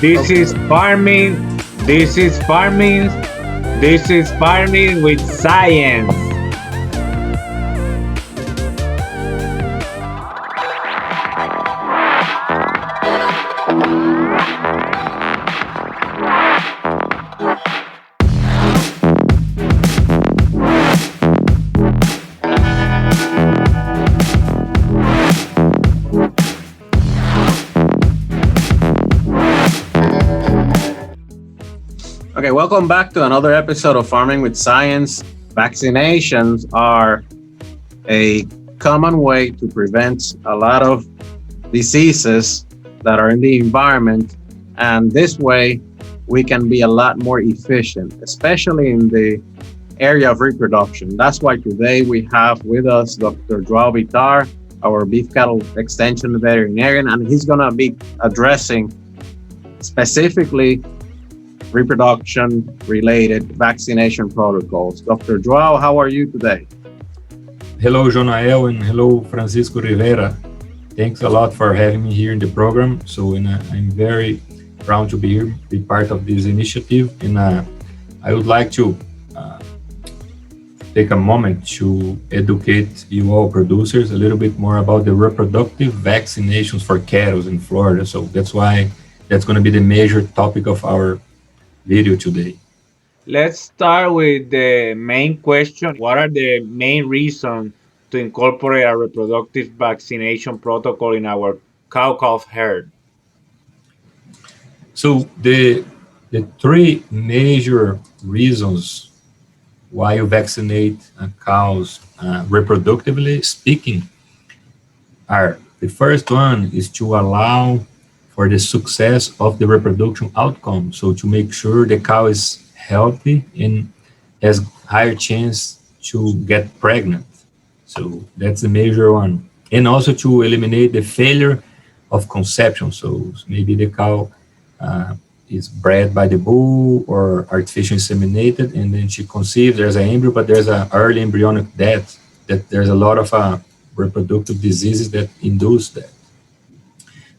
This is farming. This is farming. This is farming with science. Okay, welcome back to another episode of Farming with Science. Vaccinations are a common way to prevent a lot of diseases that are in the environment. And this way, we can be a lot more efficient, especially in the area of reproduction. That's why today we have with us Dr. Joao Bittar, our beef cattle extension veterinarian, and he's going to be addressing specifically reproduction-related vaccination protocols. Dr. Joao, how are you today? Hello, Jonael, and hello, Francisco Rivera. Thanks a lot for having me here in the program. I'm very proud to be here, be part of this initiative, and I would like to take a moment to educate you all producers a little bit more about the reproductive vaccinations for cattle in Florida. So that's going to be the major topic of our video today. Let's start with the main question. What are the main reasons to incorporate a reproductive vaccination protocol in our cow-calf herd? So the three major reasons why you vaccinate cows reproductively speaking are: the first one is to allow for the success of the reproduction outcome. So to make sure the cow is healthy and has higher chance to get pregnant. So that's the major one. And also to eliminate the failure of conception. So maybe the cow is bred by the bull or artificially inseminated, and then she conceives, there's an embryo, but there's an early embryonic death, that there's a lot of reproductive diseases that induce that.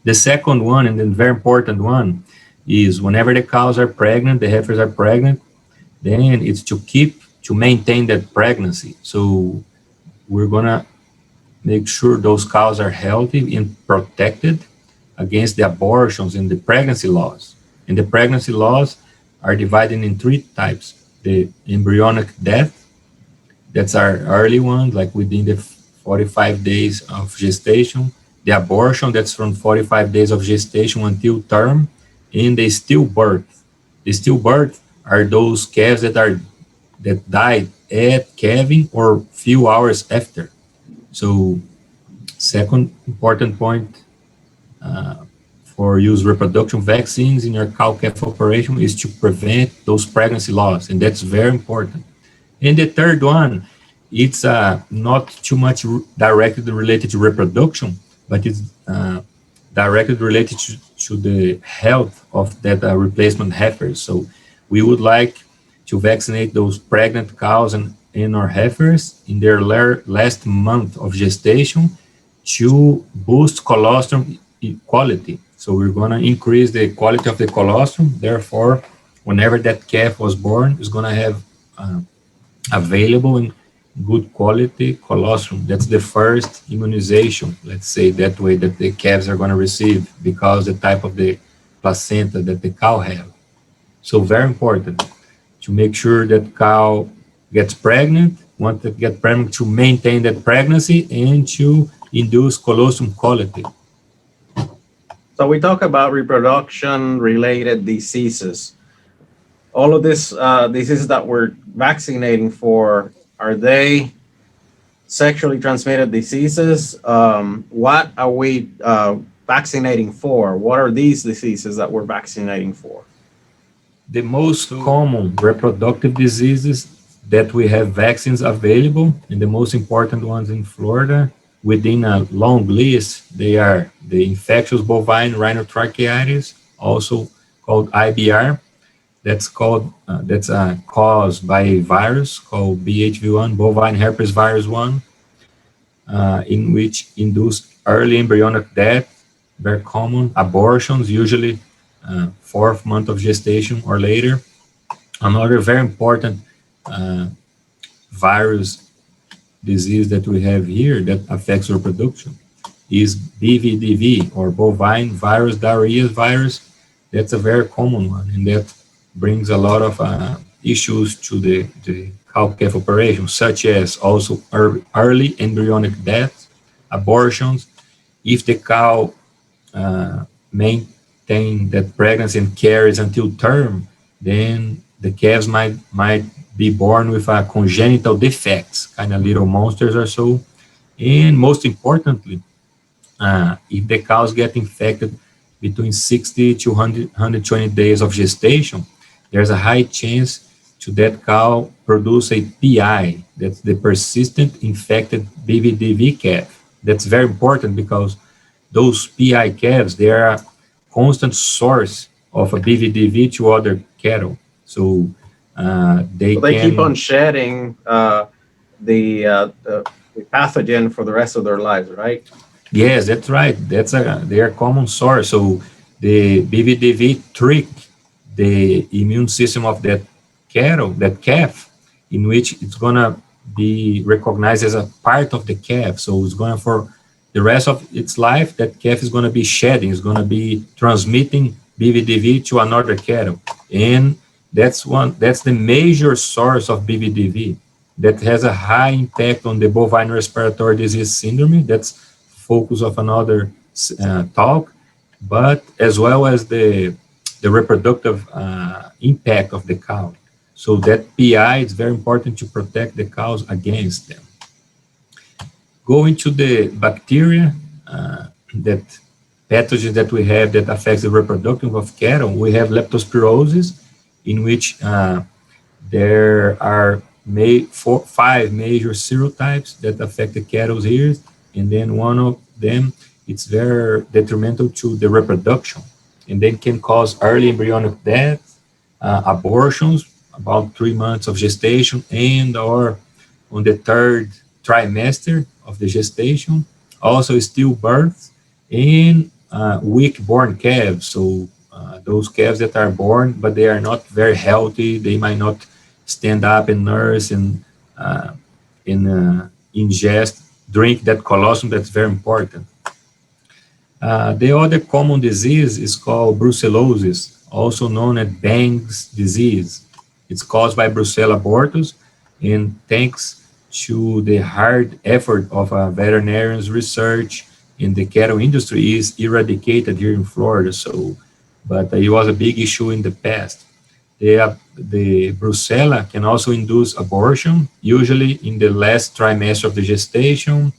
The second one, and then very important one, is whenever the cows are pregnant, the heifers are pregnant, then it's to maintain that pregnancy. So we're gonna make sure those cows are healthy and protected against the abortions and the pregnancy loss. And the pregnancy loss are divided in three types: the embryonic death, that's our early one, like within the 45 days of gestation; the abortion, that's from 45 days of gestation until term; and the stillbirth. The stillbirth are those calves that died at calving or few hours after. So, second important point for use reproduction vaccines in your cow-calf operation is to prevent those pregnancy loss, and that's very important. And the third one, it's not too much directly related to reproduction, but it's directly related to the health of that replacement heifers. So we would like to vaccinate those pregnant cows and our heifers in their last month of gestation to boost colostrum quality. So we're going to increase the quality of the colostrum. Therefore, whenever that calf was born, it's going to have available and good quality colostrum. That's the first immunization, let's say that way, that the calves are going to receive because the type of the placenta that the cow have. So very important to make sure that cow gets pregnant, want to get pregnant, to maintain that pregnancy and to induce colostrum quality. So we talk about reproduction-related diseases. All of this diseases that we're vaccinating for, are they sexually transmitted diseases? What are we vaccinating for? What are these diseases that we're vaccinating for? The most common reproductive diseases that we have vaccines available, and the most important ones in Florida, within a long list, they are the infectious bovine rhinotracheitis, also called IBR. That's caused by a virus called BHV1, bovine herpes virus 1, in which induced early embryonic death, very common, abortions, usually fourth month of gestation or later. Another very important uh, virus disease that we have here that affects reproduction is BVDV, or bovine virus diarrhea virus. That's a very common one, and that brings a lot of issues to the cow-calf operation, such as also early embryonic death, abortions. If the cow maintain that pregnancy and carries until term, then the calves might be born with a congenital defects, kind of little monsters or so. And most importantly, if the cows get infected between 60 to 120 days of gestation, there's a high chance to that cow produce a PI, that's the persistent infected BVDV calf. That's very important because those PI calves, they are a constant source of a BVDV to other cattle. So they So they keep on can. shedding the pathogen for the rest of their lives, right? Yes, that's right. They are common source. So the BVDV trick the immune system of that cattle, that calf, in which it's gonna be recognized as a part of the calf. So it's gonna for the rest of its life, that calf is gonna be shedding, is gonna be transmitting BVDV to another cattle, and that's the major source of BVDV that has a high impact on the bovine respiratory disease syndrome. That's focus of another talk, but as well as the reproductive impact of the cow. So that PI is very important to protect the cows against them. Going to the bacteria, that pathogens that we have that affects the reproductive of cattle, we have leptospirosis, in which there are five major serotypes that affect the cattle's ears, and then one of them it's very detrimental to the reproduction, and then can cause early embryonic death, abortions about 3 months of gestation, and or on the third trimester of the gestation, also stillbirth, and weak-born calves. So those calves that are born, but they are not very healthy, they might not stand up and nurse uh, and ingest, drink that colostrum. That's very important. The other common disease is called brucellosis, also known as Banks disease. It's caused by Brucella abortus, and thanks to the hard effort of veterinarians research in the cattle industry is eradicated here in Florida. So, but it was a big issue in the past. The brucella can also induce abortion, usually in the last trimester of the gestation.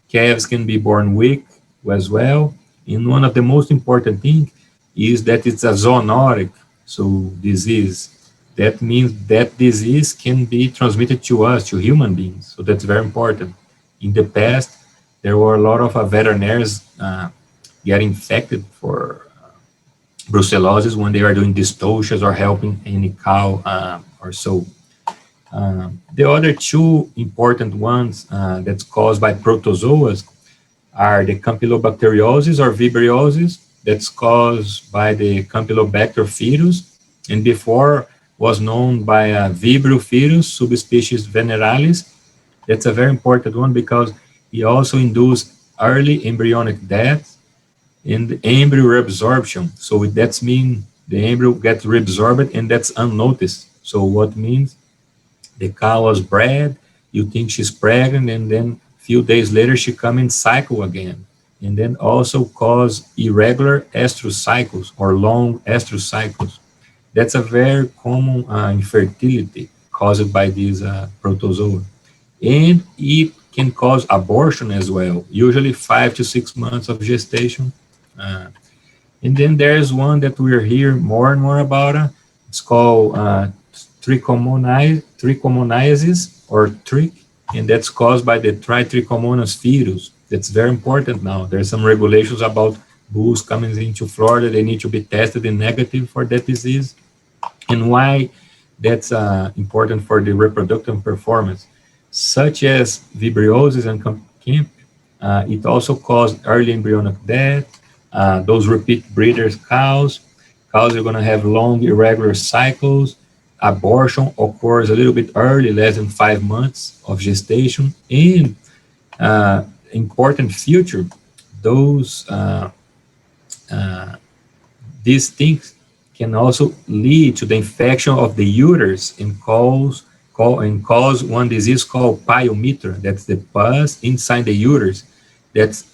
Calves can be born weak as well. And one of the most important things is that it's a zoonotic, so disease. That means that disease can be transmitted to us, to human beings. So that's very important. In the past, there were a lot of veterinarians getting infected for brucellosis when they are doing dystocias or helping any cow or so. The other two important ones that's caused by protozoas are the Campylobacteriosis or Vibriosis, that's caused by the Campylobacter fetus, and before was known by Vibrio fetus, subspecies veneralis. That's a very important one because it also induced early embryonic death and embryo reabsorption. So that's mean the embryo gets reabsorbed and that's unnoticed. So what means the cow was bred, you think she's pregnant, and then a few days later she come in cycle again. And then also cause irregular estrus cycles or long estrus cycles. That's a very common infertility caused by these protozoa. And it can cause abortion as well, usually 5 to 6 months of gestation. Uh, and then there's one that we're hearing more and more about. It's called trichomoniasis or trick, and that's caused by the Trichomonas fetus. That's very important now. There's some regulations about bulls coming into Florida. They need to be tested and negative for that disease. And why that's important for the reproductive performance, such as vibriosis and camp. It also causes early embryonic death, those repeat breeders cows, Cows are going to have long, irregular cycles. Abortion occurs a little bit early, less than 5 months of gestation. And important future, those these things can also lead to the infection of the uterus and cause one disease called pyometra. That's the pus inside the uterus that's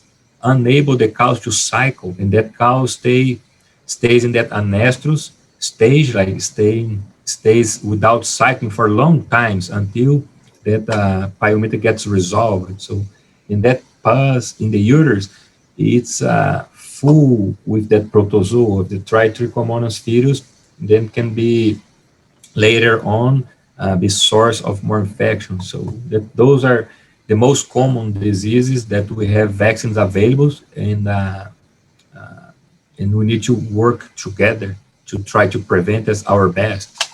unable the cows to cycle, and that cow stays in that anestrus stage, like stays without cycling for long times until that pyometra gets resolved. So in that pus in the uterus, it's full with that protozoa, the Trichomonas virus, then can be later on be source of more infection. So those are the most common diseases that we have vaccines available, and we need to work together to try to prevent as our best.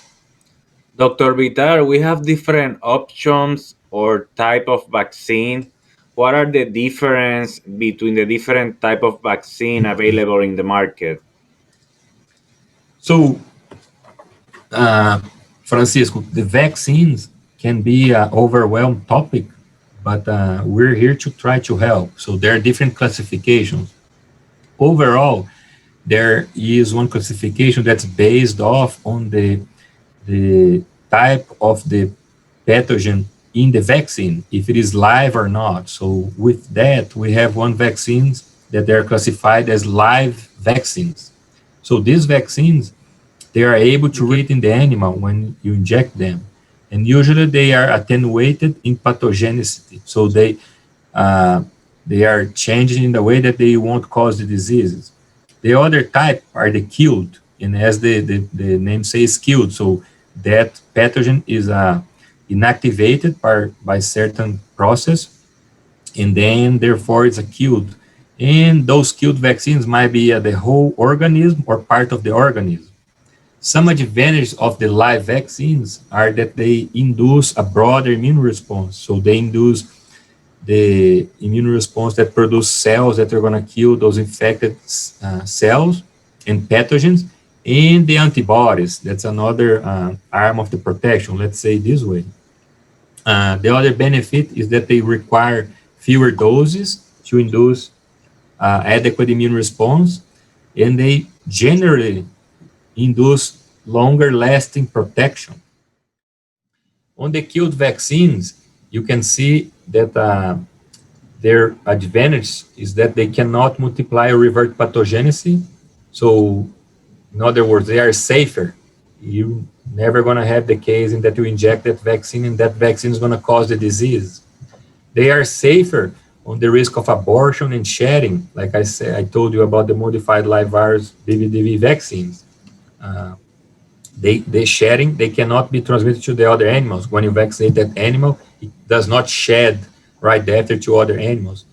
Dr. Vitar, we have different options or type of vaccine. What are the difference between the different type of vaccine available in the market? So, uh, Francisco, the vaccines can be an overwhelmed topic, but we're here to try to help. So there are different classifications. Overall, there is one classification that's based off on the type of the pathogen in the vaccine, if it is live or not. So with that, we have one vaccines that are classified as live vaccines. So these vaccines, they are able to Okay. read in the animal when you inject them. And usually they are attenuated in pathogenicity. So they are changing in the way that they won't cause the diseases. The other type are the killed, and as the name says, killed. So that pathogen is inactivated by certain process, and then therefore it's a killed. And those killed vaccines might be the whole organism or part of the organism. Some advantages of the live vaccines are that they induce a broader immune response. So they induce the immune response that produce cells that are going to kill those infected cells and pathogens, and the antibodies. That's another arm of the protection, let's say this way. The other benefit is that they require fewer doses to induce adequate immune response, and they generally induce longer lasting protection. On the killed vaccines, you can see that their advantage is that they cannot multiply or revert pathogenicity. So, in other words, they are safer. You never going to have the case in that you inject that vaccine and that vaccine is going to cause the disease. They are safer on the risk of abortion and shedding. Like I said, I told you about the modified live virus BVDV vaccines. Uh, they shedding, they cannot be transmitted to the other animals. When you vaccinate that animal, it does not shed right after to other animals.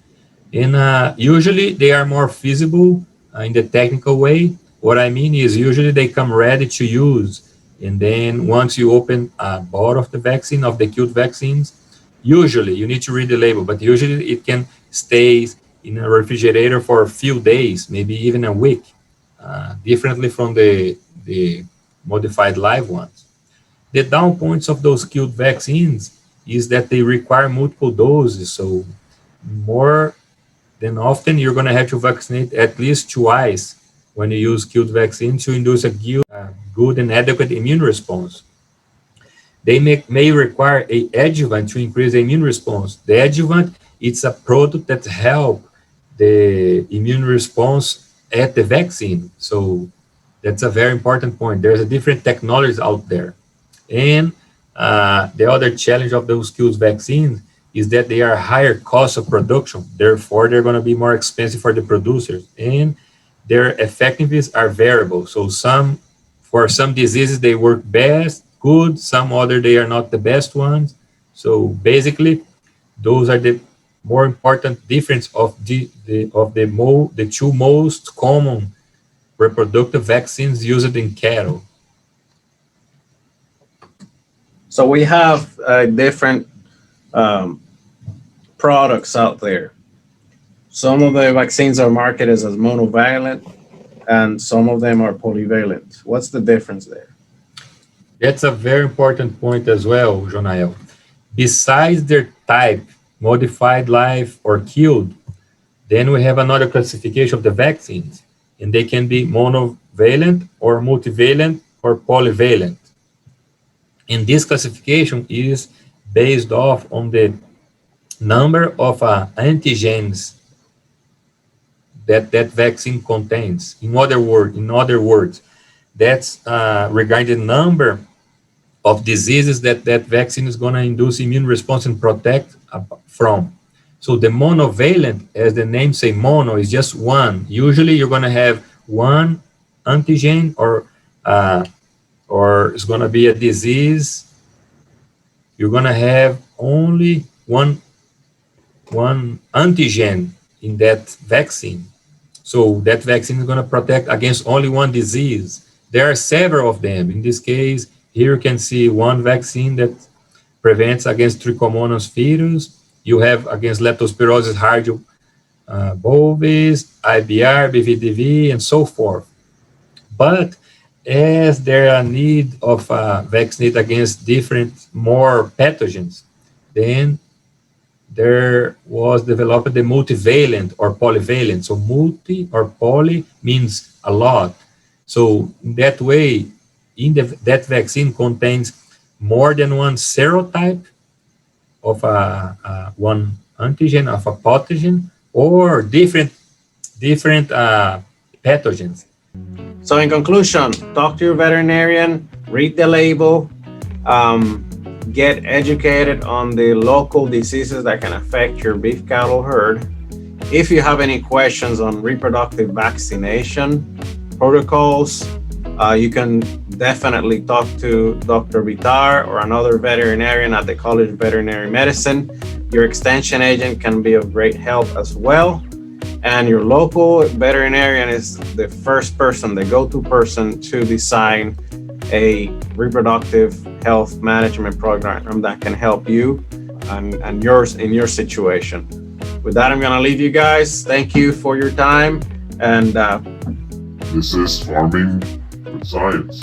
And usually they are more feasible in the technical way. What I mean is usually they come ready to use. And then once you open a bottle of the vaccine, of the killed vaccines, usually you need to read the label, but usually it can stay in a refrigerator for a few days, maybe even a week, differently from the modified live ones. The down points of those killed vaccines is that they require multiple doses. So more then often you're going to have to vaccinate at least twice when you use killed vaccine to induce a good and adequate immune response. They may require a adjuvant to increase the immune response. The adjuvant, it's a product that help the immune response at the vaccine. So that's a very important point. There's a different technologies out there. And the other challenge of those skills vaccines is that they are higher cost of production. Therefore, they're going to be more expensive for the producers, and their effectiveness are variable. So for some diseases, they work best, good. Some other, they are not the best ones. So basically, those are the more important difference of the two most common reproductive vaccines used in cattle. So we have different um, products out there. Some of the vaccines are marketed as monovalent, and some of them are polyvalent. What's the difference there? That's a very important point as well, Jonael. Besides their type, modified live or killed, then we have another classification of the vaccines, and they can be monovalent or multivalent or polyvalent. And this classification is based off on the number of antigens that that vaccine contains. In other words, that's regarding the number of diseases that that vaccine is going to induce immune response and protect from. So the monovalent, as the name say, mono is just one. Usually you're going to have one antigen, or it's going to be a disease. You're going to have only one antigen in that vaccine. So that vaccine is going to protect against only one disease. There are several of them. In this case, here you can see one vaccine that prevents against Trichomonas virus. You have against leptospirosis bovis, IBR, BVDV, and so forth. But as there are need of vaccinate against different, more pathogens, then there was developed the multivalent or polyvalent. So multi or poly means a lot. So in that way, that vaccine contains more than one serotype of one antigen of a pathogen, or different pathogens. So, in conclusion, talk to your veterinarian, read the label, get educated on the local diseases that can affect your beef cattle herd. If you have any questions on reproductive vaccination protocols, you can definitely talk to Dr. Bittar or another veterinarian at the College of Veterinary Medicine. Your extension agent can be of great help as well. And your local veterinarian is the first person, the go-to person to design a reproductive health management program that can help you and yours in your situation. With that, I'm going to leave you guys. Thank you for your time. And this is Farming with Science.